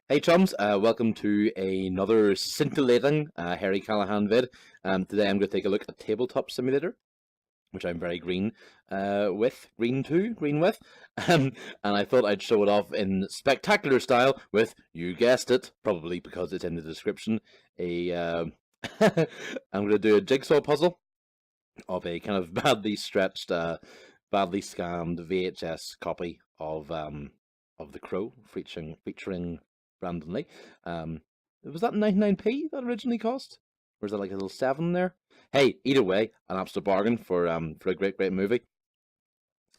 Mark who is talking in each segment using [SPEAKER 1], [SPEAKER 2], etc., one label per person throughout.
[SPEAKER 1] Hey chums, welcome to another scintillating Harry Callahan vid. Today I'm going to take a look at Tabletop Simulator, which I'm very green with. And I thought I'd show it off in spectacular style with, you guessed it, probably because it's in the description, I'm going to do a jigsaw puzzle of a kind of badly stretched, badly scanned VHS copy of The Crow, featuring Brandon Lee. Was that 99p that originally cost? Or is that like a little 7 there? Hey, either way, an absolute bargain for a great movie.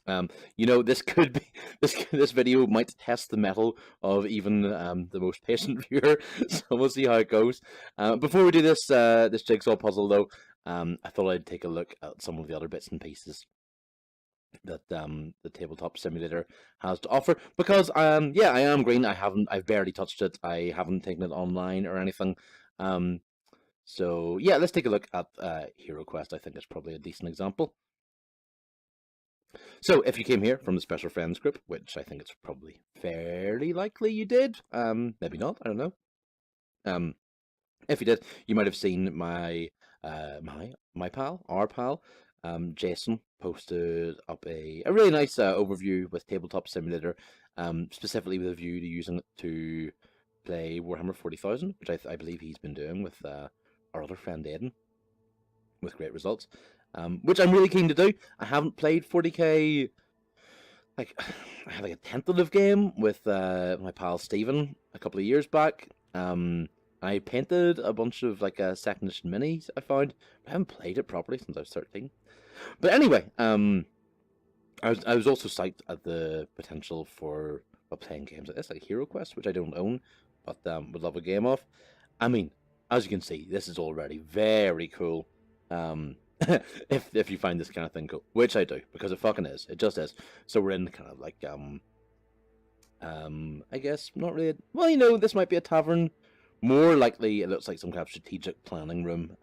[SPEAKER 1] This could be this video might test the mettle of even the most patient viewer, so we'll see how it goes. Before we do this jigsaw puzzle, though, I thought I'd take a look at some of the other bits and pieces that the Tabletop Simulator has to offer, because yeah, I am green. I've barely touched it. I haven't taken it online or anything. So yeah, let's take a look at HeroQuest. I think it's probably a decent example. So if you came here from the Special Friends group, which I think it's probably fairly likely you did, maybe not, I don't know. If you did, you might have seen my our pal, Jason posted up a really nice overview with Tabletop Simulator, specifically with a view to using it to play Warhammer 40,000, which I believe he's been doing with our other friend Aidan, with great results. Which I'm really keen to do. I haven't played 40k. Like, I had like a tentative game with my pal Stephen a couple of years back. I painted a bunch of like second edition minis I found, but I haven't played it properly since I was 13. But anyway, I was also psyched at the potential for playing games like this, like HeroQuest, which I don't own, but would love a game of. I mean, as you can see, this is already very cool. If you find this kind of thing cool, which I do, because it fucking is, it just is. So we're in kind of like I guess not really. Well, this might be a tavern. More likely, it looks like some kind of strategic planning room.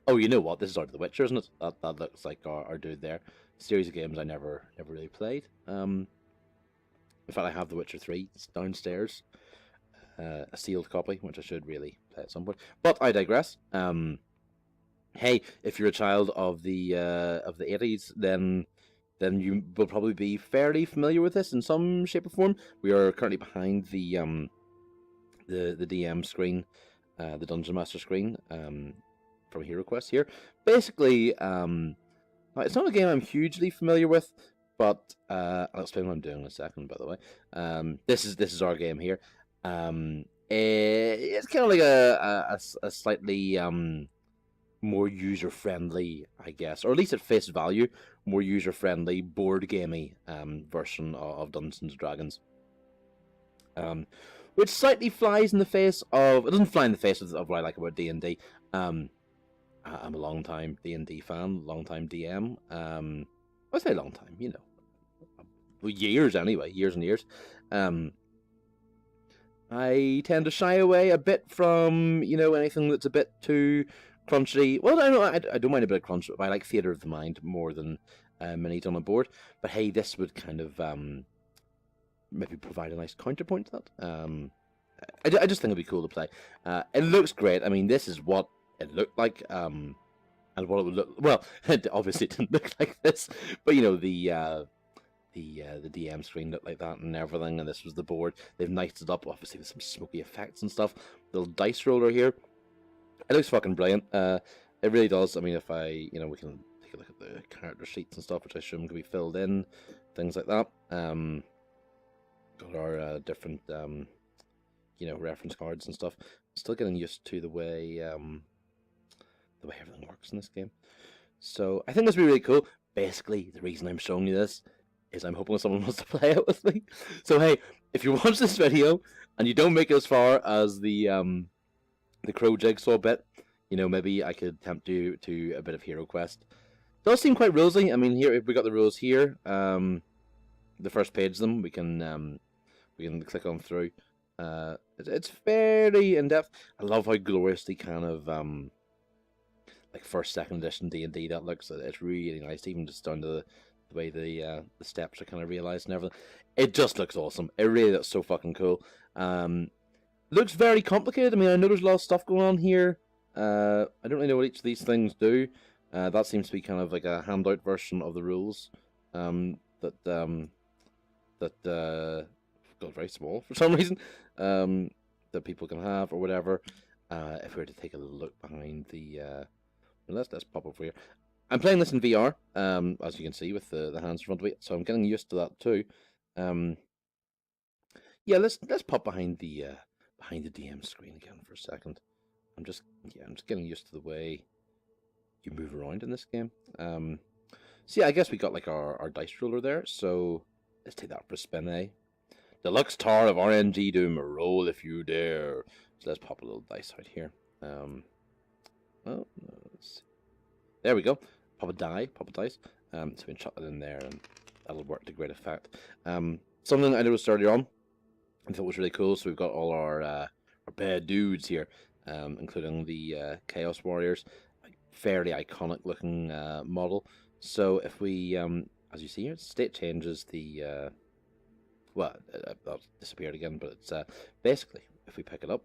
[SPEAKER 1] Oh, you know what? This is Art of the Witcher, isn't it? That looks like our dude there. Series of games I never really played. In fact, I have The Witcher 3 downstairs, a sealed copy, which I should really play at some point. But I digress. Hey, if you're a child of the 80s, then you will probably be fairly familiar with this in some shape or form. We are currently behind the DM screen, the Dungeon Master screen, from HeroQuest here. Basically, it's not a game I'm hugely familiar with, but I'll explain what I'm doing in a second. By the way, this is our game here. It's kind of like a slightly more user-friendly, I guess, or at least at face value, more user-friendly, board-gamey version of Dungeons and Dragons. Which slightly flies in the face of... It doesn't fly in the face of what I like about D&D. I'm a long-time D&D fan, long-time DM. I say long time, years anyway, years and years. I tend to shy away a bit from, anything that's a bit too crunchy. Well, I don't mind a bit of crunch, but I like theatre of the mind more than minis on a board. But hey, this would kind of maybe provide a nice counterpoint to that. I just think it'd be cool to play. It looks great. I mean, this is what it looked like, and what it would look. Well, obviously it didn't look like this, but the DM screen looked like that and everything, and this was the board. They've niced it up, obviously, with some smoky effects and stuff. Little dice roller here. It looks fucking brilliant. It really does. I mean, if we can take a look at the character sheets and stuff, which I assume can be filled in, things like that. Got our different, reference cards and stuff. Still getting used to the way everything works in this game. So I think this will be really cool. Basically, the reason I'm showing you this is I'm hoping someone wants to play it with me. So hey, if you watch this video and you don't make it as far as the Crow Jigsaw bit, maybe I could tempt you to a bit of HeroQuest. It does seem quite rulesy. I mean, here we got the rules here. The first page of them we can click on through. It's fairly in depth. I love how gloriously kind of like first, second edition D&D that looks. It's really nice, even just down to the way the steps are kind of realized and everything. It just looks awesome. It really looks so fucking cool. Looks very complicated. I mean, I know there's a lot of stuff going on here. I don't really know what each of these things do. That seems to be kind of like a handout version of the rules. That got very small for some reason. That people can have or whatever. If we were to take a look behind the, let's pop over here. I'm playing this in VR, as you can see with the hands in front of me, so I'm getting used to that too. Yeah, let's pop behind the DM screen again for a second. I'm just getting used to the way you move around in this game. So yeah, I guess we got like our dice roller there. So let's take that for a spin, eh? Deluxe Tower of RNG Doom, roll if you dare. So let's pop a little dice out here. Oh, let's see. There we go. Pop a dice. So we can chuck it in there, and that'll work to great effect. Something I noticed earlier on, I thought was really cool. So we've got all our bad dudes here, including the Chaos Warriors, fairly iconic looking model. So if we, as you see here, state changes the, well, that disappeared again, but it's basically, if we pick it up,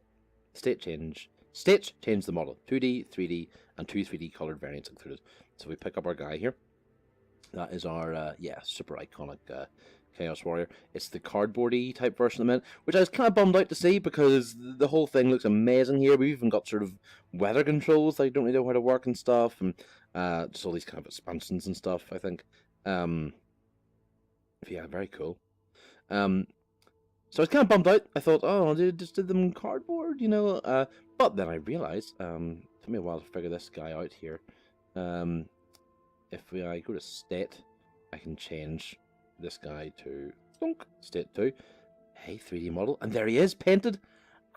[SPEAKER 1] state change the model, 2D, 3D, and 2 3D colored variants included. So we pick up our guy here. That is our, yeah, super iconic Chaos Warrior. It's the cardboardy type version of it, which I was kind of bummed out to see because the whole thing looks amazing here. We've even got sort of weather controls that I don't really know how to work and stuff, and just all these kind of expansions and stuff, I think. Yeah, very cool. So I was kind of bummed out. I thought, oh, they just did them in cardboard, you know. But then I realized, took me a while to figure this guy out here. If I go to state, I can change this guy to state 2. Hey, 3D model, and there he is, painted.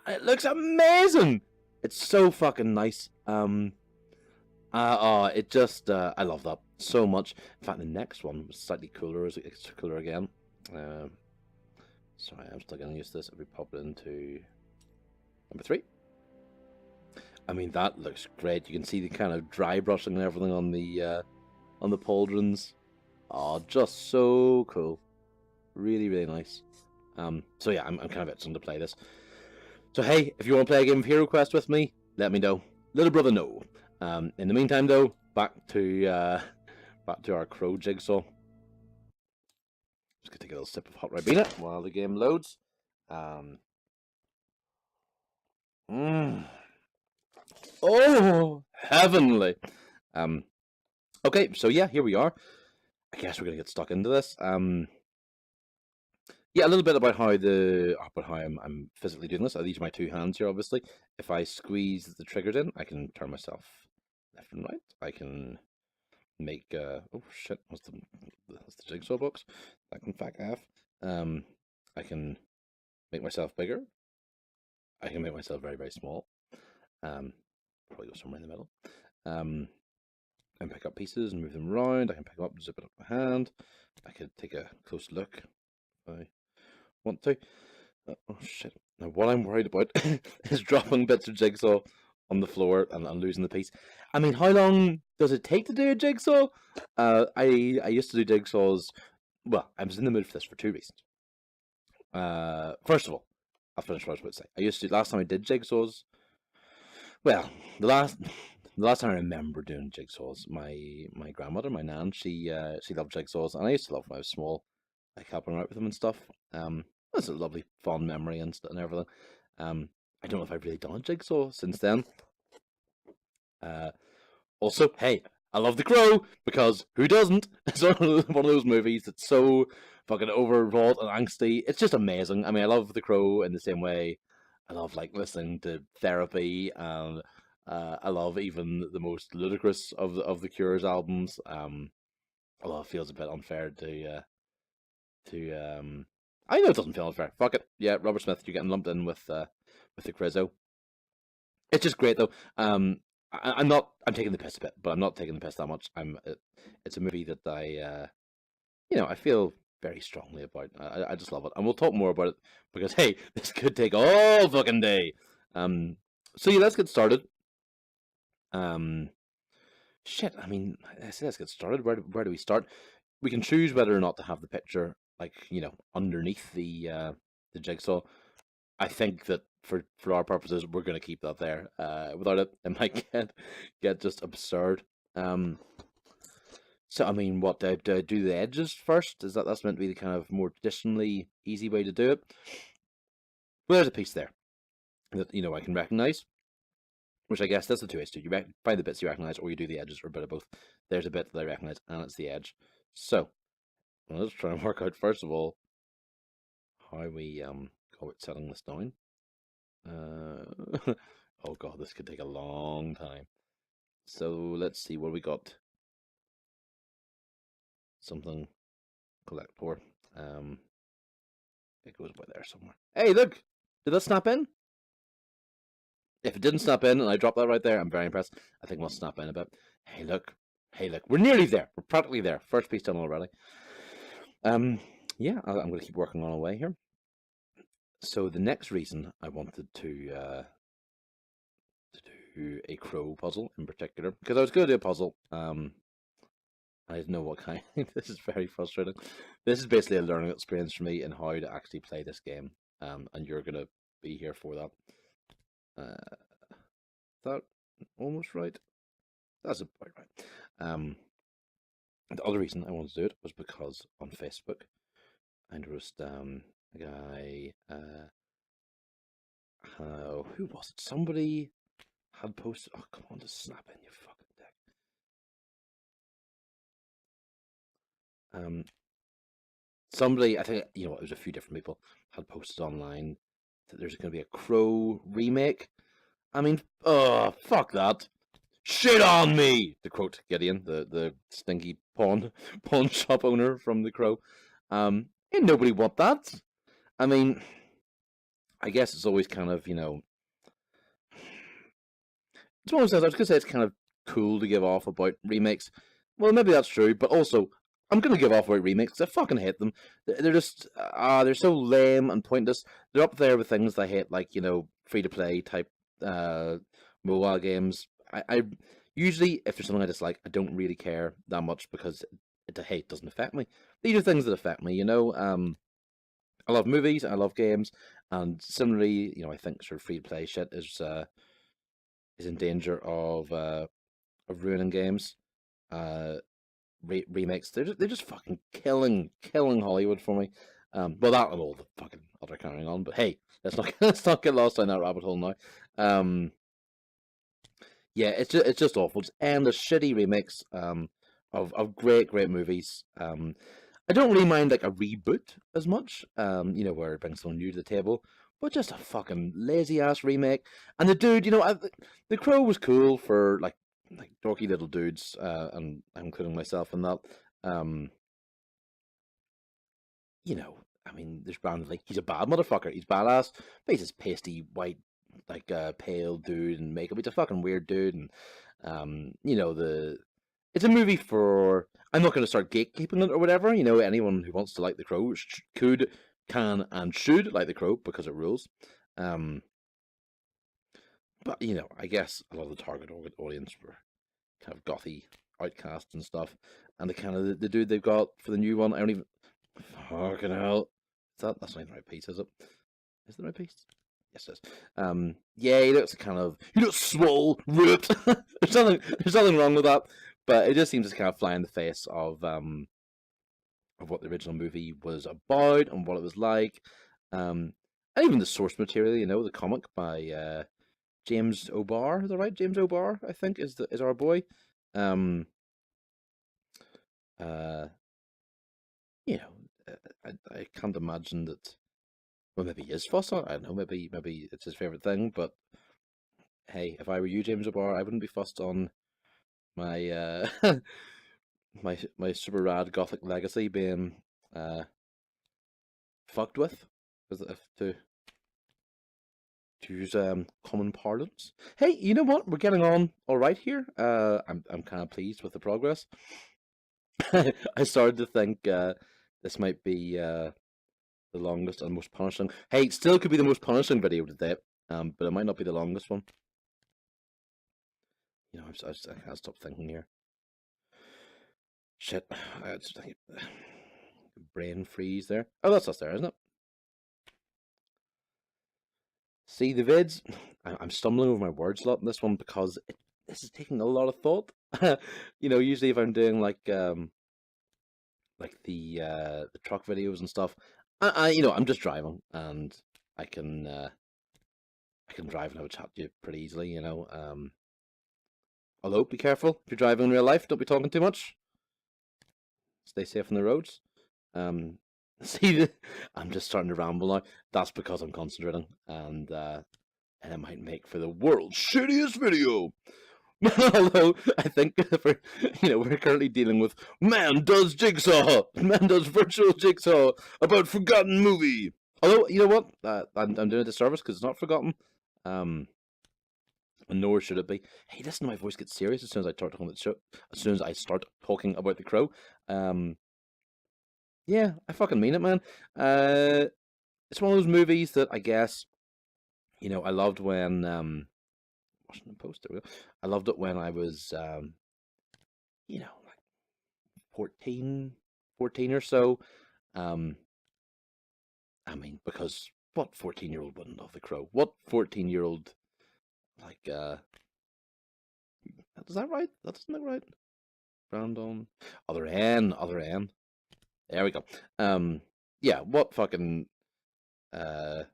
[SPEAKER 1] It looks amazing. It's so fucking nice. It just, I love that so much. In fact, the next one was slightly cooler. It's cooler again. Sorry, I'm still getting used to this. If we pop it into number 3. I mean, that looks great. You can see the kind of dry brushing and everything on the pauldrons. Oh, just so cool. Really, really nice. So yeah, I'm kind of itching to play this. So hey, if you want to play a game of HeroQuest with me, let me know. Little brother, no. In the meantime, though, back to our Crow Jigsaw. Just gonna take a little sip of hot Ribena while the game loads. Oh, heavenly. Okay, so yeah, here we are. I guess we're gonna get stuck into this. Yeah, a little bit about how I'm physically doing this. These are my 2 hands here, obviously. If I squeeze the triggers in, I can turn myself left and right. I can make oh shit, that's the jigsaw box. I can fuck off. I can make myself bigger. I can make myself very, very small. Probably go somewhere in the middle. I can pick up pieces and move them around. I can pick them up and zip it up my hand. I could take a close look if I want to. Oh shit. Now what I'm worried about is dropping bits of jigsaw on the floor and losing the piece. I mean, how long does it take to do a jigsaw? I used to do jigsaws. Well, I was in the mood for this for 2 reasons. First of all, I'll finish what I was about to say. Last time I did jigsaws, well, the last time I remember doing jigsaws, my grandmother, my nan, she loved jigsaws, and I used to love when I was small, like helping her out with them and stuff. That's a lovely fond memory and everything. I don't know if I've really done a jigsaw since then. Also, hey, I love The Crow, because who doesn't? It's one of those movies that's so fucking overwrought and angsty. It's just amazing. I mean, I love The Crow in the same way I love like listening to Therapy, and I love even the most ludicrous of the Cure's albums. Although it feels a bit unfair to I know it doesn't feel unfair. Fuck it. Yeah, Robert Smith, you're getting lumped in with the Crizzo. It's just great though. I'm taking the piss a bit, but I'm not taking the piss that much. It's a movie that I feel very strongly about. I just love it, and we'll talk more about it because hey, this could take all fucking day. So yeah, let's get started. Shit. I mean, I say let's get started. Where do we start? we can choose whether or not to have the picture, like, underneath the jigsaw. I think that for our purposes, we're going to keep that there. Without it, it might get just absurd. So I mean, what do I do the edges first? That's meant to be the kind of more traditionally easy way to do it? Well, there's a piece there that I can recognize, which I guess that's the two ways to do. Find the bits you recognize, or you do the edges, or a bit of both. There's a bit that I recognize, and it's the edge. So let's try and work out first of all how we go about setting this down. Oh god, this could take a long time. So let's see what we got. Something collector. It goes by there somewhere. Hey, look! Did that snap in? If it didn't snap in and I dropped that right there, I'm very impressed. I think we'll snap in a bit. Hey, look. Hey, look. We're nearly there. We're practically there. First piece done already. Yeah, I'm going to keep working on away here. So the next reason I wanted to do a crow puzzle in particular, because I was going to do a puzzle. I didn't know what kind. This is very frustrating. This is basically a learning experience for me in how to actually play this game. And you're going to be here for that. That almost right? That's about right. The other reason I wanted to do it was because on Facebook I noticed a guy, who was it? Somebody had posted. Oh, come on, just snap in, you fucking dick. Somebody, I think, it was a few different people, had posted online that there's going to be a Crow remake. I mean, oh, fuck that. Shit on me, to quote Gideon, the stinky pawn shop owner from The Crow. Ain't nobody want that. I mean, I guess it's always kind of, it's one of those things. I was going to say it's kind of cool to give off about remakes. Well, maybe that's true, but also I'm going to give off about remakes. I fucking hate them. They're just they're so lame and pointless. They're up there with things I hate, like free to play type mobile games. I usually, if there's something I dislike, I don't really care that much because it doesn't affect me. These are things that affect me. I love movies, I love games, and similarly, I think sort of free to play shit is in danger of ruining games. Remakes, they're just fucking killing Hollywood for me. Well, that and all the fucking other carrying on, but hey, let's not get lost down that rabbit hole now. Yeah, it's just awful. It's endless shitty remakes of great movies. I don't really mind like a reboot as much, where it brings someone new to the table, but just a fucking lazy ass remake. And the dude, The Crow was cool for like dorky little dudes, and including myself in that. I mean, there's Brandon Lee. He's a bad motherfucker. He's badass, but he's this pasty white, like pale dude and makeup. He's a fucking weird dude, and it's a movie for. I'm not going to start gatekeeping it or whatever. Anyone who wants to like The Crow can, and should like The Crow because it rules. But I guess a lot of the target audience were kind of gothy outcasts and stuff, and the kind of the dude they've got for the new one. I don't even fucking hell. That's not even the right piece, is it? Is it the right piece? Yes, it is. Yeah, he looks swole, ripped. there's nothing wrong with that, but it just seems to kind of fly in the face of what the original movie was about and what it was like, and even the source material. The comic by James O'Barr. Is that right? James O'Barr, I think, is our boy. Um, uh, I can't imagine that. Well, maybe he is fussed on. I don't know. Maybe it's his favorite thing. But hey, if I were you, James O'Barr, I wouldn't be fussed on my my super rad gothic legacy being fucked with, to use common parlance. Hey, you know what? We're getting on all right here. I'm kind of pleased with the progress. I started to think this might be the longest and most punishing. Hey, it still could be the most punishing video to date, but it might not be the longest one. I can't stop thinking here. Shit. It's like, brain freeze there. Oh, that's us there, isn't it? See the vids? I'm stumbling over my words a lot in this one because this is taking a lot of thought. Usually if I'm doing like the truck videos and stuff, I'm just driving and I can drive and have a chat to you pretty easily. Although be careful if you're driving in real life. Don't be talking too much. Stay safe on the roads. See, I'm just starting to ramble now. That's because I'm concentrating, and it might make for the world's shittiest video. Although I think we're currently dealing with man does Jigsaw, man does virtual Jigsaw about forgotten movie. Although you know what, I'm doing a disservice because it's not forgotten. And nor should it be. Hey, listen, my voice gets serious as soon as I start talking about the show. As soon as I start talking about The Crow. Yeah, I fucking mean it, man. It's one of those movies that I guess, I loved when Washington Post. There we go. I loved it when I was, like 14 or so. I mean, because what 14-year-old wouldn't love The Crow? What 14-year-old like is that right? That doesn't look right. Brandon, other N. There we go. Yeah, what fucking gothed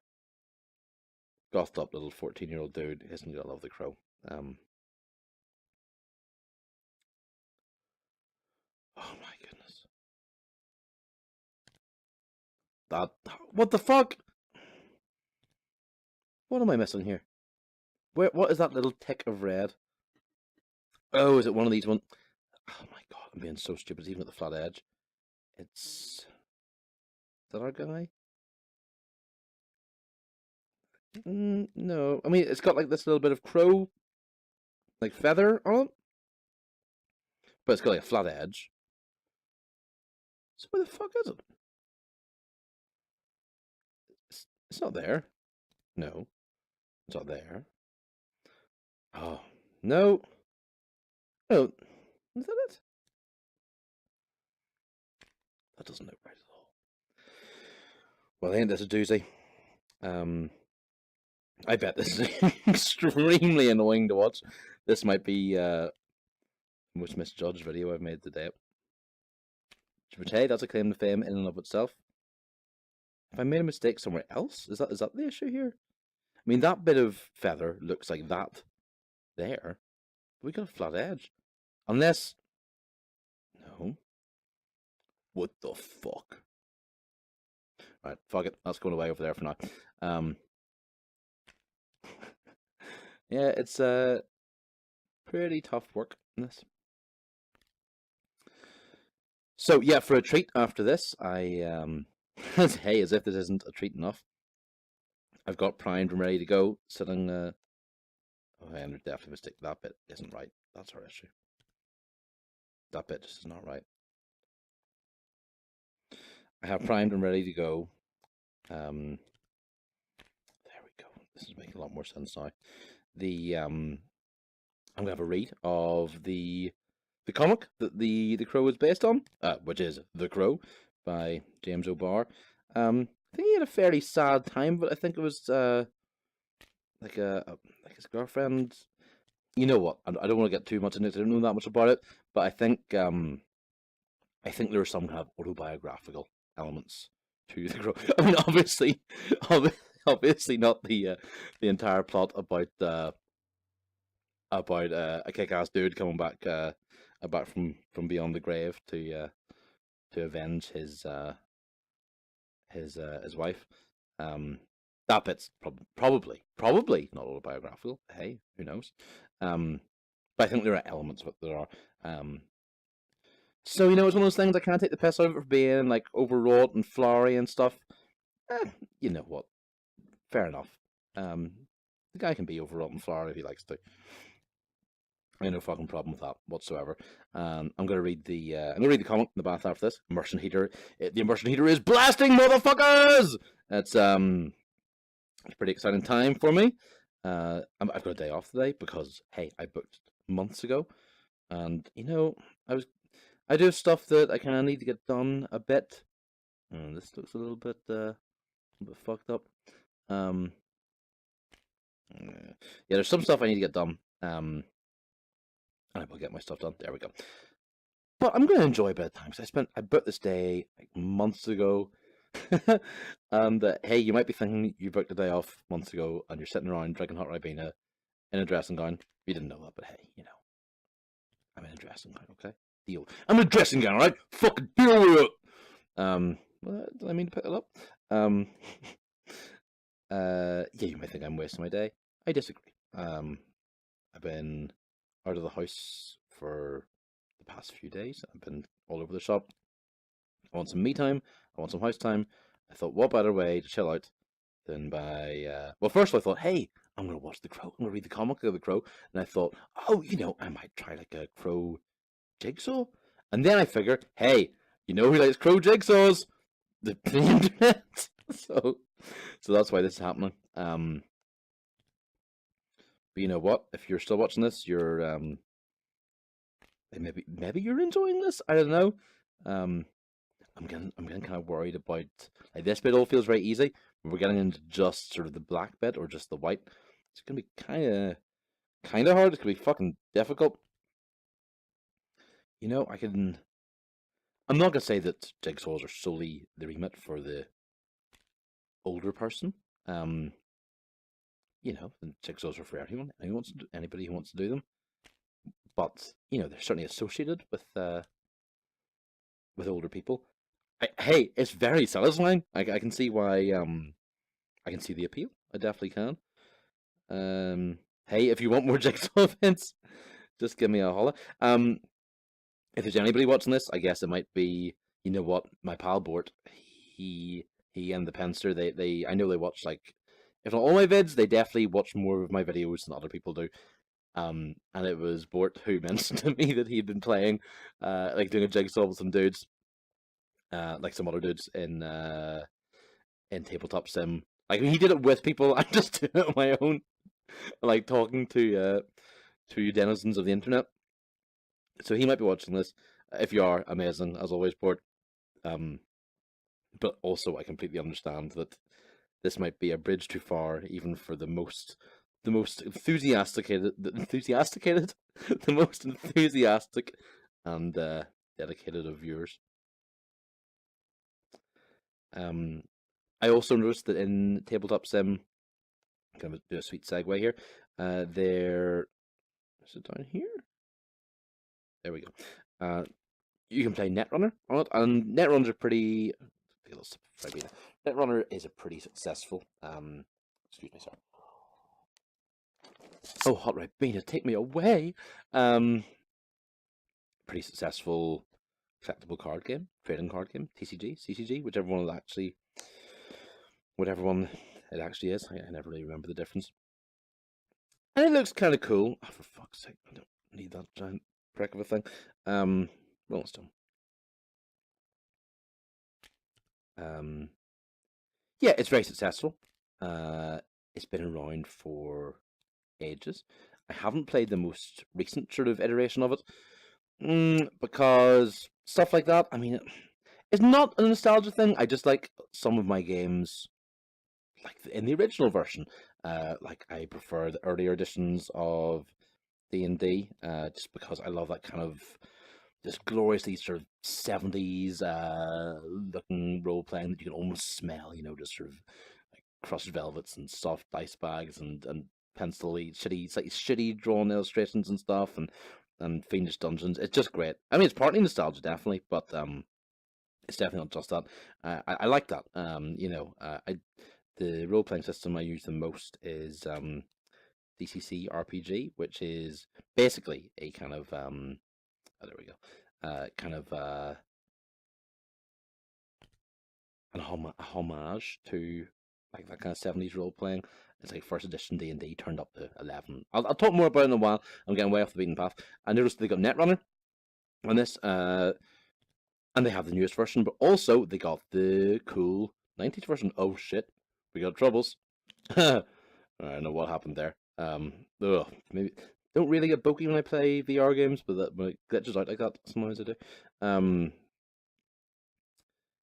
[SPEAKER 1] up little 14-year-old dude isn't gonna love The Crow? Oh my goodness. That what the fuck? What am I missing here? What is that little tick of red? Oh, is it one of these one? Oh my god, I'm being so stupid. It's even at the flat edge. Is that our guy? No, I mean it's got like this little bit of crow, like feather on it, but it's got like a flat edge. So where the fuck is it? It's not there. No, it's not there. Oh no, no, is that it? That doesn't look right at all. Well, ain't this a doozy? I bet this is extremely annoying to watch. This might be the most misjudged video I've made today. But hey, that's a claim to fame in and of itself. If I made a mistake somewhere else, is that the issue here? I mean, that bit of feather looks like that there. We got a flat edge. Unless... No. What the fuck? Right, fuck it. That's going away over there for now. Yeah, it's pretty tough work in this. So yeah, for a treat after this, I hey, as if this isn't a treat enough, I've got primed and ready to go. Sitting. Oh, I'm definitely mistake. That bit isn't right. That's our issue. That bit just is not right. I have primed and ready to go. There we go. This is making a lot more sense now. I'm gonna have a read of the comic that the Crow is based on, which is The Crow by James O'Barr. I think he had a fairly sad time, but I think it was like his girlfriend. You know what? I don't want to get too much into it. I don't know that much about it, but I think there are some kind of autobiographical elements to The Crow. I mean, obviously not the entire plot about a kick-ass dude coming back from beyond the grave to avenge his wife. That bit's probably not autobiographical. Hey, who knows? But I think there are elements of it that are. So it's one of those things I can't take the piss out of it for being like overwrought and flowery and stuff. You know what? Fair enough. The guy can be overwrought and flowery if he likes to. I have no fucking problem with that whatsoever. I'm gonna read the comic in the bath after this. Immersion heater. The immersion heater is blasting, motherfuckers! It's a pretty exciting time for me. I've got a day off today because hey, I booked months ago, and I was I do have stuff that I kind of need to get done a bit. This looks a little bit fucked up. Um, yeah, there's some stuff I need to get done. And I will get my stuff done. There we go. But I'm going to enjoy a bit of time because I booked this day like months ago. And hey, you might be thinking you booked a day off months ago and you're sitting around drinking hot Ribena in a dressing gown. You didn't know that, but hey, I'm in a dressing gown, okay? Deal. I'm in a dressing gown, alright? Fucking deal with it! Well, did I mean to pick it up? Yeah, you might think I'm wasting my day. I disagree. I've been out of the house for the past few days. I've been all over the shop. I want some me time. I want some house time. I thought, what better way to chill out than by... Well, first I thought, hey, I'm going to watch The Crow. I'm going to read the comic of The Crow. And I thought, oh, I might try like a Crow Jigsaw. And then I figured, hey, you know who likes Crow Jigsaws? The internet. So that's why this is happening. But you know what? If you're still watching this, you're maybe you're enjoying this. I don't know. I'm getting kind of worried about like this bit. All feels very easy. We're getting into just sort of the black bit or just the white. It's gonna be kind of hard. It's gonna be fucking difficult. I'm not gonna say that jigsaws are solely the remit for the older person. The jigsaws are for everyone. Anybody who wants to do them. But they're certainly associated with older people. Hey, it's very satisfying. I can see why. I can see the appeal. I definitely can. Hey, if you want more Jigsaw events, just give me a holler. If there's anybody watching this, I guess it might be. You know what? My pal Bort, he and the Penster. I know they watch like, if not all my vids, they definitely watch more of my videos than other people do. And it was Bort who mentioned to me that he'd been playing, like doing a jigsaw with some dudes, like some other dudes in Tabletop Sim. Like he did it with people. I just did it on my own, like talking to denizens of the internet. So he might be watching this. If you are, amazing as always, Bort. But also I completely understand that this might be a bridge too far, even for the most enthusiastic, the most enthusiastic and dedicated of viewers. I also noticed that in Tabletop Sim, I'm gonna do a sweet segue here. Is it down here? There we go. You can play Netrunner on it, and Netrunners are pretty. Netrunner is a pretty successful. Excuse me, sorry. Oh, hot Ribena, take me away. Pretty successful collectible card game, trading card game, TCG, CCG, whichever one it actually is. I never really remember the difference. And it looks kind of cool. Oh, for fuck's sake, I don't need that giant prick of a thing. Rolling Stone. Yeah, it's very successful. It's been around for ages. I haven't played the most recent sort of iteration of it, because stuff like that. I mean, it's not a nostalgia thing. I just like some of my games, like in the original version. Like I prefer the earlier editions of D&D, just because I love that kind of this gloriously sort of 70s looking role playing that you can almost smell, just sort of like crushed velvets and soft dice bags and pencil-y, shitty drawn illustrations and stuff, and fiendish dungeons. It's just great. I mean, it's partly nostalgia, definitely, but it's definitely not just that. I like that. The role playing system I use the most is DCC RPG, which is basically a kind of oh, there we go. Kind of a homage to like that kind of 70s role playing. It's like first edition D&D turned up to 11. I'll talk more about it in a while. I'm getting way off the beaten path. I noticed they got Netrunner on this, and they have the newest version, but also they got the cool 90s version. Oh shit, we got troubles. I don't know what happened there. Maybe don't really get bokeh when I play VR games, but that when it glitches out like that, sometimes I do.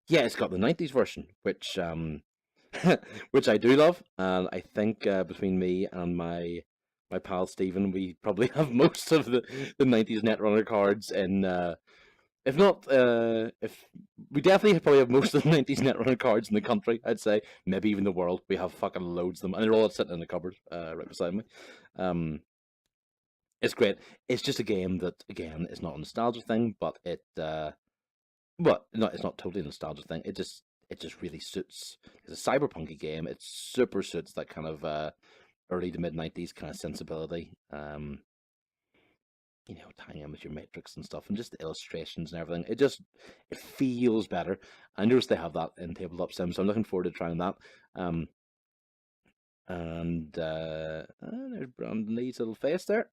[SPEAKER 1] Yeah, it's got the '90s version, which which I do love, and I think between me and my pal Stephen, we probably have most of the '90s Netrunner cards in. If not, if we definitely probably have most of the '90s Netrunner cards in the country, I'd say, maybe even the world. We have fucking loads of them, and they're all sitting in the cupboard right beside me. It's great. It's just a game that, again, is not a nostalgia thing, but well, no, it's not totally a nostalgia thing. It just really suits. It's a cyberpunky game. It super suits that kind of early to mid '90s kind of sensibility. Tying in with your matrix and stuff, and just the illustrations and everything. It feels better. I noticed they have that in Tabletop Sim, so I'm looking forward to trying that. And there's Brandon Lee's little face there.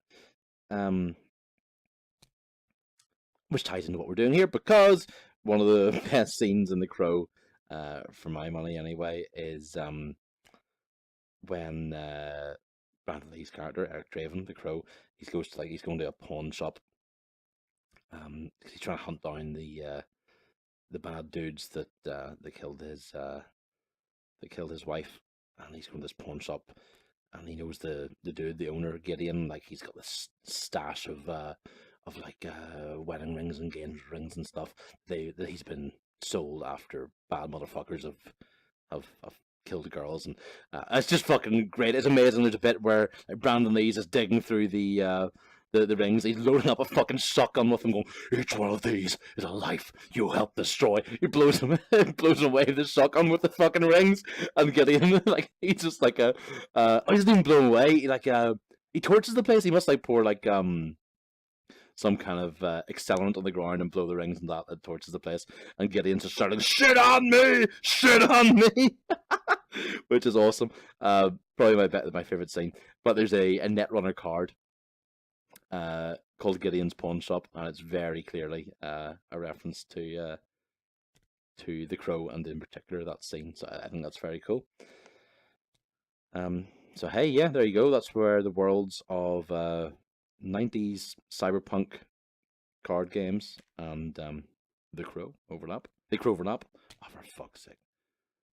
[SPEAKER 1] Which ties into what we're doing here, because one of the best scenes in The Crow, for my money anyway, is when Brandon Lee's character, Eric Draven, The Crow, he's going to a pawn shop. He's trying to hunt down the bad dudes that killed his wife, and he's going to this pawn shop, and he knows the dude, the owner, Gideon. Like, he's got this stash of wedding rings and engagement rings and stuff that he's been sold after bad motherfuckers have killed girls, and it's just fucking great. It's amazing. There's a bit where Brandon Lee's is digging through the rings. He's loading up a fucking shotgun with them, going, "Each one of these is a life you help destroy." He blows him, blows away the shotgun with the fucking rings, and Gideon, like, he's just like he doesn't even blow him away. He torches the place. He must pour some kind of accelerant on the ground and blow the rings, and that it torches the place. And Gideon's just shouting, "Shit on me! Shit on me!" Which is awesome. Probably my favorite scene. But there's a Netrunner card called Gideon's Pawn Shop, and it's very clearly a reference to The Crow, and in particular that scene. So I think that's very cool. So hey, yeah, there you go. That's where the worlds of 90s cyberpunk card games and The Crow overlap. Oh, for fuck's sake!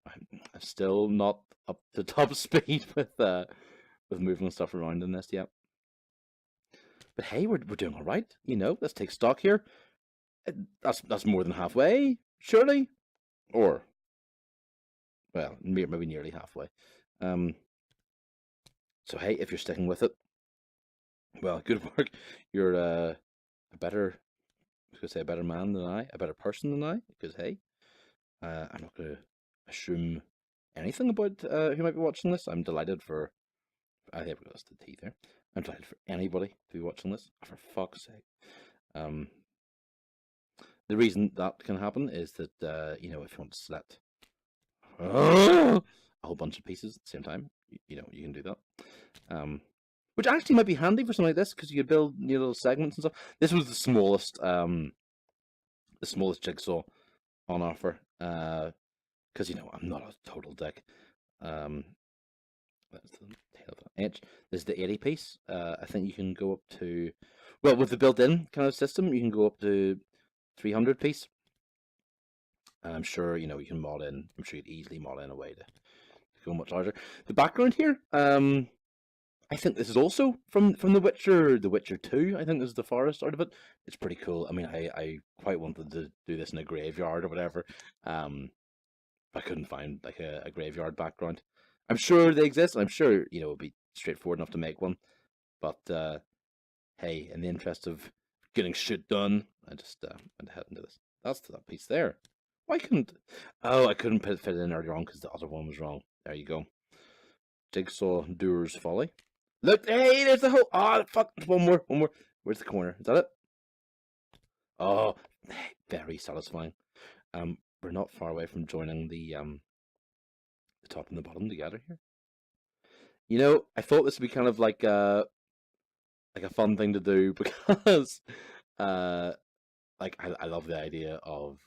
[SPEAKER 1] I'm still not up to top speed with moving stuff around in this yet. But hey, we're doing all right. Let's take stock here. That's more than halfway, surely, or well, maybe nearly halfway. So hey, if you're sticking with it, well, good work. You're a better man than I, a better person than I, because hey, I'm not going to assume anything about who might be watching this. I'm delighted for. I think that's the T there. I'm delighted for anybody to be watching this. For fuck's sake. The reason that can happen is that if you want to select a whole bunch of pieces at the same time, you can do that. Which actually might be handy for something like this, because you could build little segments and stuff. This was the smallest jigsaw on offer, because I'm not a total dick. That's the tail of the edge. There's the 80 piece. I think you can go up to, well, with the built-in kind of system, you can go up to 300 piece. And I'm sure you can mod in. I'm sure you'd easily mod in a way to go much larger. The background here, I think this is also from The Witcher 2. I think this is the forest art of it. It's pretty cool. I mean, I quite wanted to do this in a graveyard or whatever. I couldn't find like a graveyard background. I'm sure they exist. I'm sure it would be straightforward enough to make one. But hey, in the interest of getting shit done, I just went ahead and do this. That's that piece there. Why couldn't? Oh, I couldn't fit it in earlier on because the other one was wrong. There you go. Jigsaw Doer's Folly. Look, hey, there's the whole. Oh, fuck! One more. Where's the corner? Is that it? Oh, very satisfying. We're not far away from joining the top and the bottom together here. I thought this would be kind of like a fun thing to do, because I love the idea of,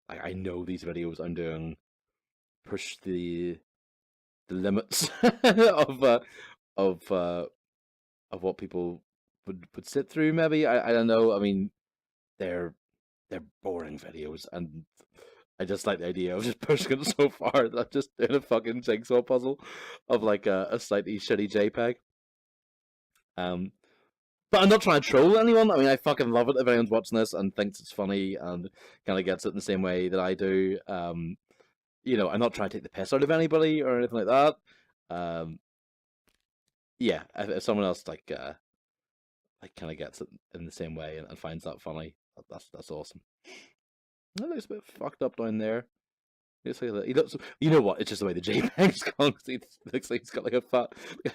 [SPEAKER 1] I know these videos I'm doing push the limits of what people would sit through. Maybe I don't know. I mean, they're boring videos, and I just like the idea of just pushing it so far that I'm just doing a fucking jigsaw puzzle of like a slightly shitty JPEG. Um, but I'm not trying to troll anyone. I mean, I fucking love it if anyone's watching this and thinks it's funny and kind of gets it in the same way that I do. You know, I'm not trying to take the piss out of anybody or anything like that. Um, yeah, if someone else like kind of gets it in the same way and finds that funny, that's awesome. That looks a bit fucked up down there. He looks, you know what? It's just the way the JPEG's gone. He looks like he's got like a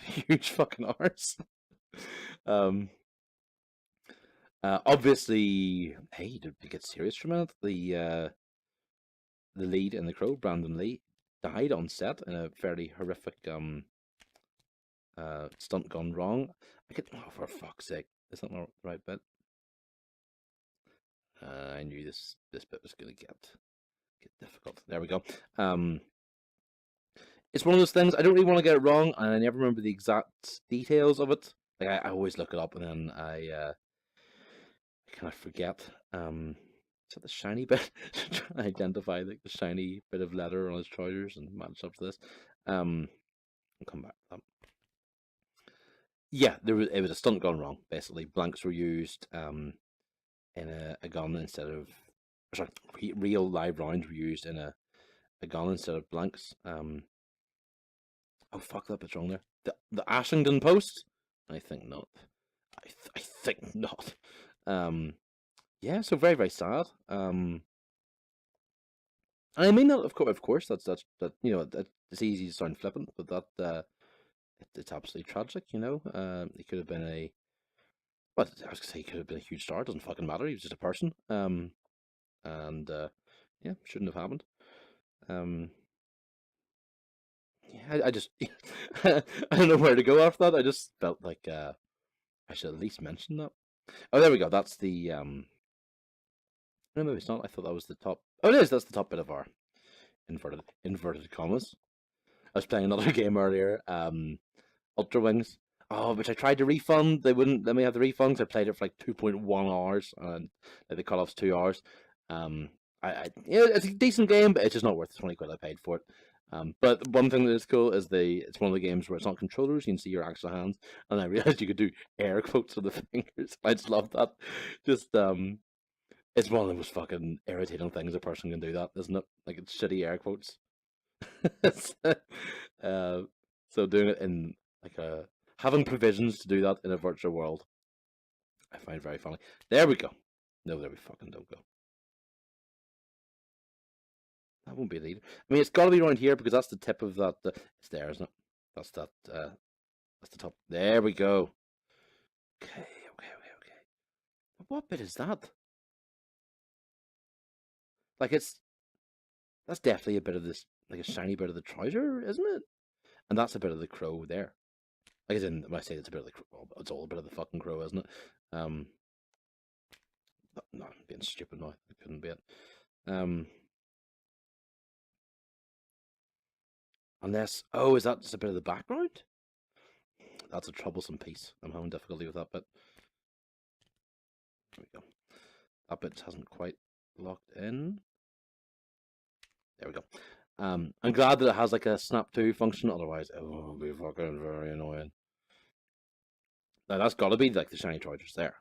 [SPEAKER 1] huge fucking arse. Um, Obviously, hey, to get serious for a minute, the lead in The Crow, Brandon Lee, died on set in a fairly horrific stunt gone wrong. Oh, for fuck's sake, is that not the right bit? I knew this bit was going to get difficult. There we go. It's one of those things I don't really want to get it wrong, and I never remember the exact details of it. Like I always look it up, and then I kind of forget. Is that the shiny bit? Trying to identify the shiny bit of leather on his trousers and match up to this. I'll come back to that. Yeah, it was a stunt gone wrong. Basically, blanks were used in a gun instead of sorry, real live rounds were used in a gun instead of blanks. Oh fuck, that bit's wrong there. The Ashington Post? I think not. I think not. Yeah, so very very sad. And I mean that of course that you know it's easy to sound flippant, but that it's absolutely tragic. You know, he could have been a well, I was gonna say he could have been a huge star. It doesn't fucking matter. He was just a person. And yeah, shouldn't have happened. Yeah, I just I don't know where to go after that. I just felt like I should at least mention that. Oh, there we go. That's the no, maybe it's not. I thought that was the top. Oh, it is. That's the top bit of our inverted commas. I was playing another game earlier, Ultra Wings. Oh, which I tried to refund. They wouldn't let me have the refunds. I played it for like 2.1 hours, and the cut-off's 2 hours. Yeah, it's a decent game, but it's just not worth the 20 quid I paid for it. But one thing that is cool is it's one of the games where it's not controllers. You can see your actual hands, and I realized you could do air quotes with the fingers. I just love that. Just it's one of the most fucking irritating things a person can do. That isn't it? Like it's shitty air quotes. uh, so doing it in like having provisions to do that in a virtual world, I find very funny. There we go. No, there we fucking don't go. That won't be it either. I mean, it's got to be around here because that's the tip of that. It's there, isn't it? That's that. That's the top. There we go. Okay. But what bit is that? Like that's definitely a bit of this, like a shiny bit of the trouser, isn't it? And that's a bit of the crow there. Like, as in, when I say it's a bit of the crow, it's all a bit of the fucking crow, isn't it? No, I'm being stupid now. It couldn't be it. Unless, oh, is that just a bit of the background? That's a troublesome piece. I'm having difficulty with that bit. There we go. That bit hasn't quite locked in. There we go. I'm glad that it has like a snap to function. Otherwise, it will be fucking very annoying. Now that's got to be like the shiny trousers there.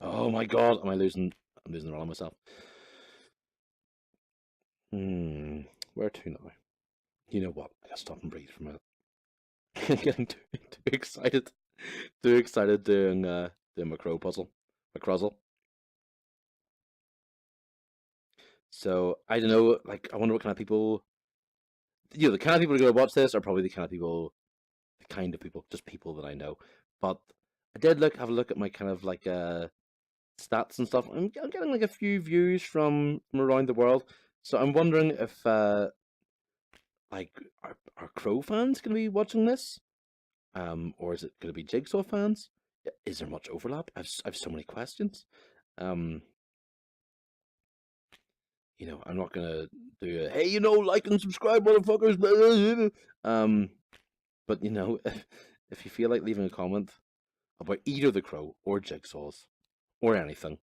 [SPEAKER 1] Oh my god, am I losing? I'm losing the run on myself. Where to now? You know what? I gotta stop and breathe for a minute. I'm getting too excited. Too excited doing my crow puzzle. My cruzzle. So I don't know, like I wonder what kind of people the kind of people who are gonna watch this are probably the kind of people just people that I know. But I did have a look at my kind of like stats and stuff. I'm getting like a few views from around the world. So I'm wondering if like are Crow fans gonna be watching this? Or is it gonna be Jigsaw fans? Is there much overlap? I've so many questions. You know, I'm not gonna do a hey, you know, like and subscribe, motherfuckers. But you know, if you feel like leaving a comment, about either The Crow or Jigsaw's or anything.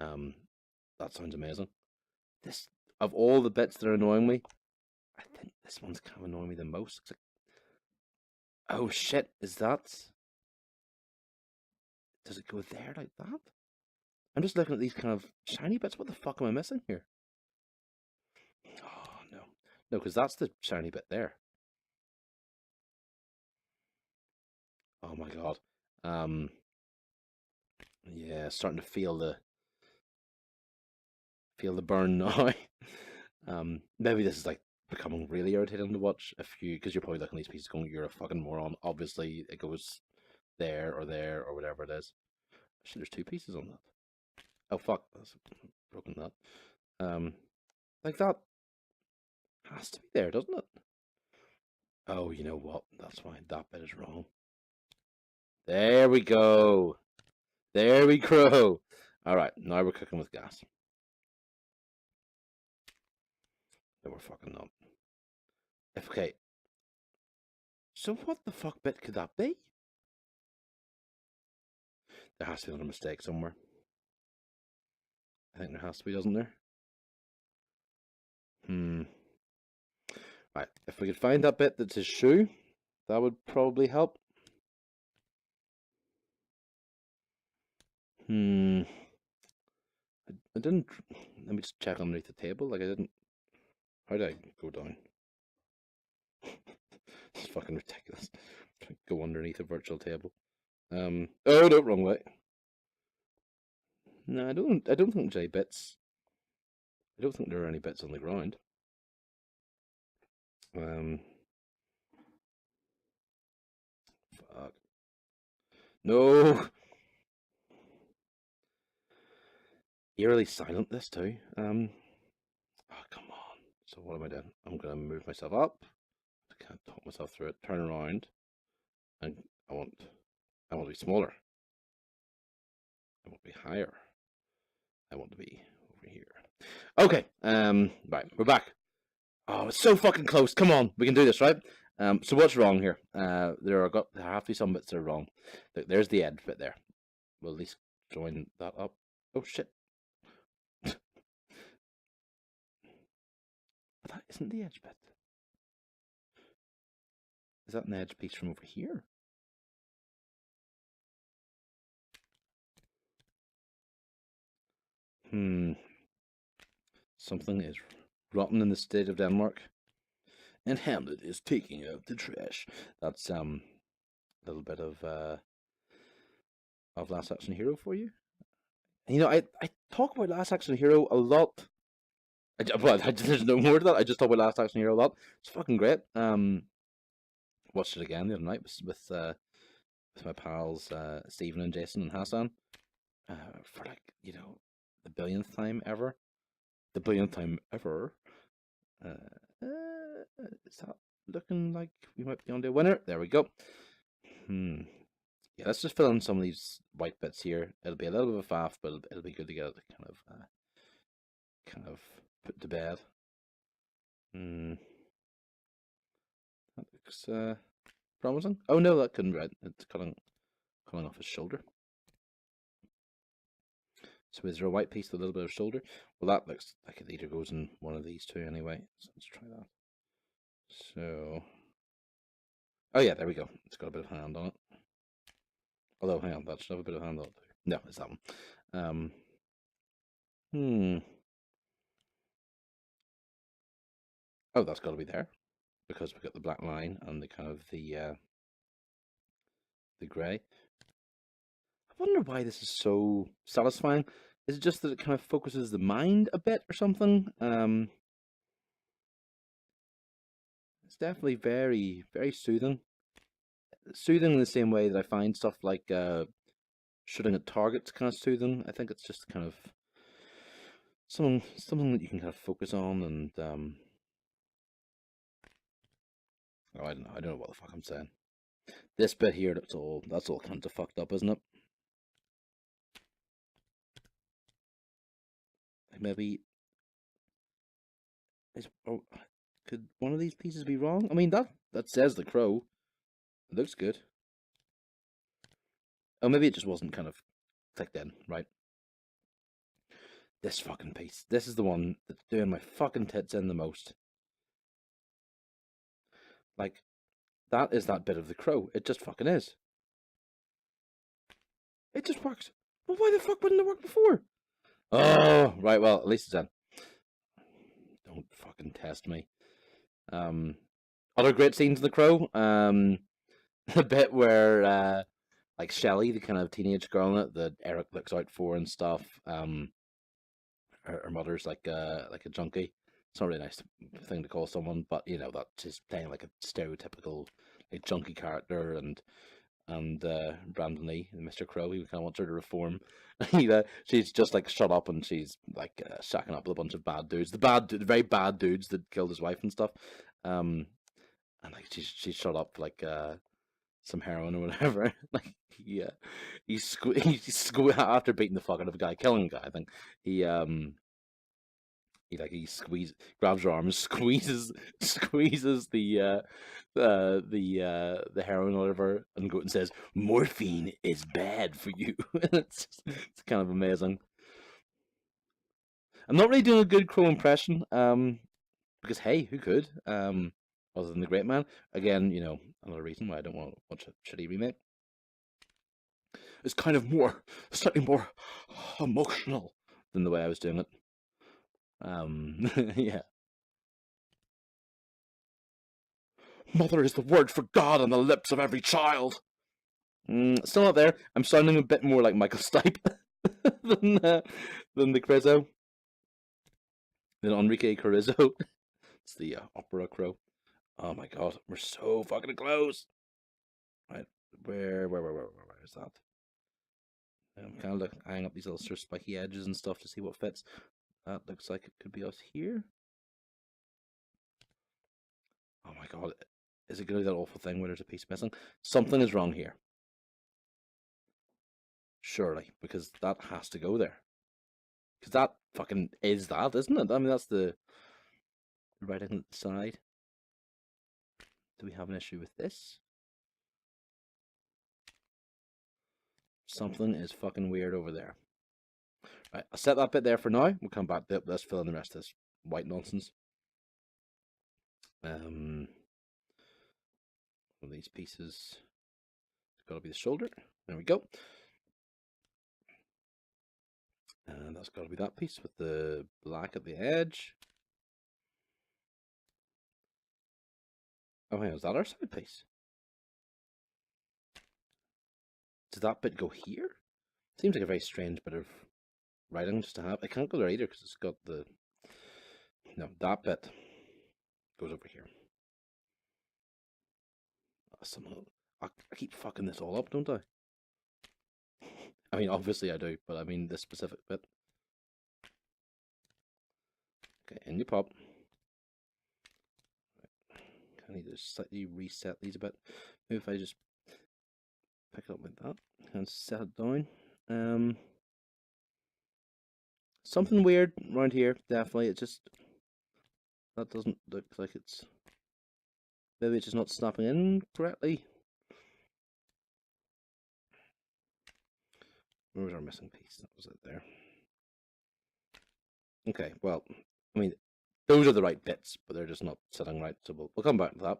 [SPEAKER 1] That sounds amazing. This, of all the bits that are annoying me, I think this one's kind of annoying me the most. It's like, oh shit, is that? Does it go there like that? I'm just looking at these kind of shiny bits. What the fuck am I missing here? Oh no, no, because that's the shiny bit there. Oh my god. Yeah, starting to feel the burn now. Maybe this is like becoming really irritating to watch if you, because you're probably looking at these pieces going, you're a fucking moron. Obviously, it goes there or whatever it is. Actually, there's two pieces on that. Oh fuck, that's broken that. Like that has to be there, doesn't it? Oh, you know what? That's why that bit is wrong. There we go. There we go. All right, now we're cooking with gas. No, we're fucking not. Okay. So what the fuck bit could that be? There has to be another mistake somewhere. I think there has to be, doesn't there? Right, if we could find that bit that's his shoe, that would probably help. I didn't. Let me just check underneath the table. Like I didn't. How did I go down? It's fucking ridiculous. Go underneath a virtual table. Oh no, wrong way. No, I don't. I don't think there's any bits. I don't think there are any bits on the ground. Fuck. No. Eerily silent this too. Oh come on. So what am I doing? I'm gonna move myself up. I can't talk myself through it. Turn around, and I want to be smaller. I want to be higher. I want to be over here. Okay. Right, we're back. Oh, it's so fucking close. Come on, we can do this, right? So what's wrong here? There have to be some bits that are wrong. There's the edge bit there. We'll at least join that up. Oh shit. But that isn't the edge bit. Is that an edge piece from over here? Something is rotten in the state of Denmark. And Hamlet is taking out the trash. That's a little bit of Last Action Hero for you. And, you know, I talk about Last Action Hero a lot. There's no more to that. I just talk about Last Action Hero a lot. It's fucking great. Watched it again the other night with my pals Stephen and Jason and Hassan for like, you know, the billionth time ever. The billionth time ever. Is that looking like we might be on to a winner? There we go. Yeah, let's just fill in some of these white bits here. It'll be a little bit of a faff, but it'll be good to get it kind of put to bed. That looks promising. Oh no, that couldn't read. It's cutting off his shoulder. So is there a white piece with a little bit of shoulder? Well, that looks like it either goes in one of these two anyway. So let's try that. So, oh yeah, there we go. It's got a bit of hand on it. Although, hang on, that should have a bit of hand on it too. No, it's that one. Oh, that's got to be there because we've got the black line and the kind of the grey. I wonder why this is so satisfying. Is it just that it kind of focuses the mind a bit or something? It's definitely very, very soothing. Soothing in the same way that I find stuff like shooting at targets kind of soothing. I think it's just kind of something that you can kind of focus on and oh, I don't know what the fuck I'm saying. This bit here, that's all kind of fucked up, isn't it? Maybe could one of these pieces be wrong? I mean that says The Crow. It looks good. Oh, maybe it just wasn't kind of clicked in, right? This fucking piece. This is the one that's doing my fucking tits in the most. Like, that is that bit of the crow. It just fucking is. It just works. Well, why the fuck wouldn't it work before? Oh, right, well, at least it's in. Don't fucking test me. Other great scenes in The Crow. The bit where, like, Shelley, the kind of teenage girl in it that Eric looks out for and stuff, her mother's like a junkie. It's not really a nice thing to call someone, but you know that she's playing like a stereotypical like junkie character, and Brandon Lee, Mr. Crow, he kind of wants her to reform. She's just like shut up, and she's like shacking up with a bunch of bad dudes, the very bad dudes that killed his wife and stuff. And like she's shut up like some heroin or whatever. Like after beating the fuck out of a guy, killing a guy. I think he grabs her arm and squeezes the heroin or whatever, and goes and says, "Morphine is bad for you." It's kind of amazing. I'm not really doing a good Crow impression, because hey, who could? Other than the Great Man. Again, you know, another reason why I don't want to watch a shitty remake. It's kind of slightly more emotional than the way I was doing it. Yeah. Mother is the word for God on the lips of every child. Still not there. I'm sounding a bit more like Michael Stipe than the Crizzo. Than Enrique Carrizo. It's the opera crow. Oh my god, we're so fucking close. Right, where is that? I'm kind of eyeing up these little sort of spiky edges and stuff to see what fits. That looks like it could be us here. Oh my god, is it going to be that awful thing where there's a piece missing? Something is wrong here. Surely, because that has to go there. Because that fucking is that, isn't it? I mean, that's the writing at the side. Do we have an issue with this? Something is fucking weird over there. Right, I'll set that bit there for now. We'll come back to it. Let's fill in the rest of this white nonsense. One of these pieces, it's got to be the shoulder. There we go. And that's got to be that piece with the black at the edge. Oh, hang on, is that our side piece? Does that bit go here? Seems like a very strange bit of writing just to have. It can't go there either because it's got the... No, that bit goes over here. Somehow, I keep fucking this all up, don't I? I mean, obviously I do, but I mean this specific bit. Okay, in you pop. I need to slightly reset these a bit. Maybe if I just pick it up like that and set it down. Something weird around here, definitely. It just... That doesn't look like it's... Maybe it's just not snapping in correctly. Where was our missing piece? That was it there. Okay, well, I mean, those are the right bits, but they're just not sitting right, so we'll come back to that.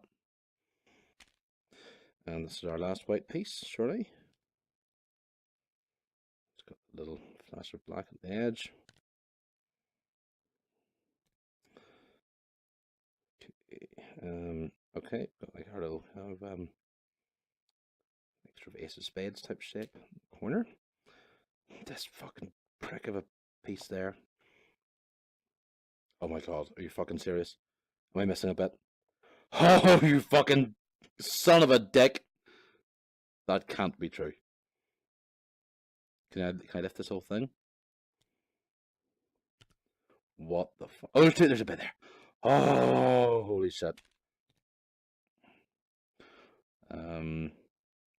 [SPEAKER 1] And this is our last white piece, surely. It's got a little flash of black at the edge. Okay, got like our little kind of sort of ace of spades type shape corner. This fucking prick of a piece there. Oh my god, are you fucking serious? Am I missing a bit? Oh, you fucking son of a dick! That can't be true. Can I lift this whole thing? What the fuck? Oh, there's a bit there. Oh, holy shit.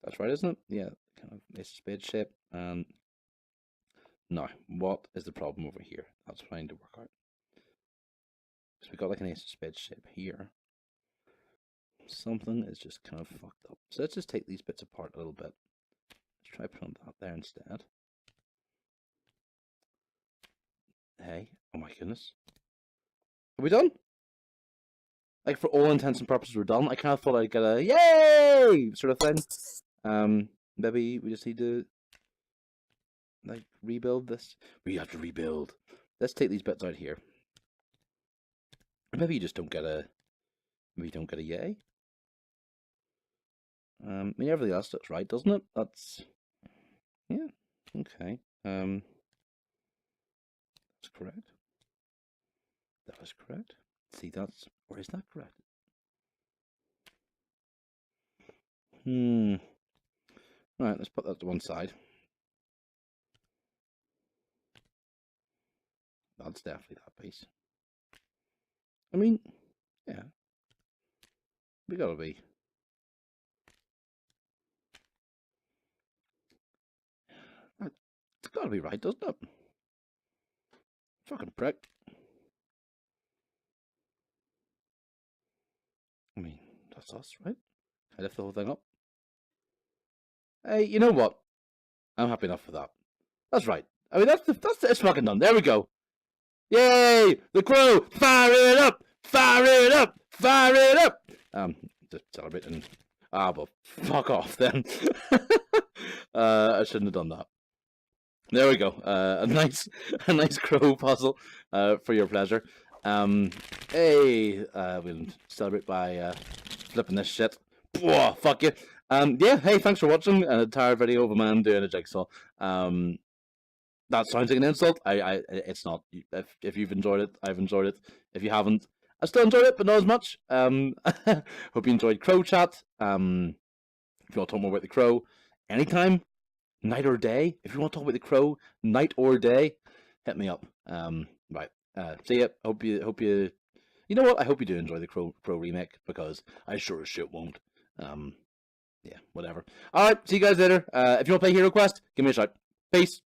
[SPEAKER 1] That's right, isn't it? Yeah, kind of ace of spade shape. And now, what is the problem over here? That's trying to work out. So we got like an ace of spade shape here. Something is just kind of fucked up. So let's just take these bits apart a little bit. try putting that there instead. Hey, oh my goodness. Are we done? Like, for all intents and purposes, we're done. I kind of thought I'd get a yay sort of thing. Maybe we just need to, like, rebuild this. We have to rebuild. Let's take these bits out here. Maybe you just don't get a, maybe you don't get a yay. I mean, everything else looks right, doesn't it? That's, yeah, okay. That's correct. That is correct. See, that's, or is that correct? Right, let's put that to one side. That's definitely that piece. I mean, yeah. We gotta be. It's gotta be right, doesn't it? Fucking prick. I mean, that's us, right? I lift the whole thing up. Hey, you know what? I'm happy enough with that. That's right. I mean, it's fucking done. There we go. Yay! The Crow! Fire it up! Fire it up! Fire it up! Just celebrating. Ah, but fuck off then. I shouldn't have done that. There we go. A nice crow puzzle for your pleasure. Hey, we'll celebrate by flipping this shit. Whoa, fuck you. Yeah, hey, thanks for watching an entire video of a man doing a jigsaw. That sounds like an insult. It's not. If you've enjoyed it, I've enjoyed it. If you haven't, I still enjoyed it, but not as much. Hope you enjoyed Crow Chat. If you want to talk more about the Crow, anytime, night or day. If you want to talk about the Crow, night or day, hit me up. Right. See ya. Hope you. You know what? I hope you do enjoy the Crow remake, because I sure as shit won't. Yeah, whatever. All right. See you guys later. If you want to play HeroQuest, give me a shout. Peace.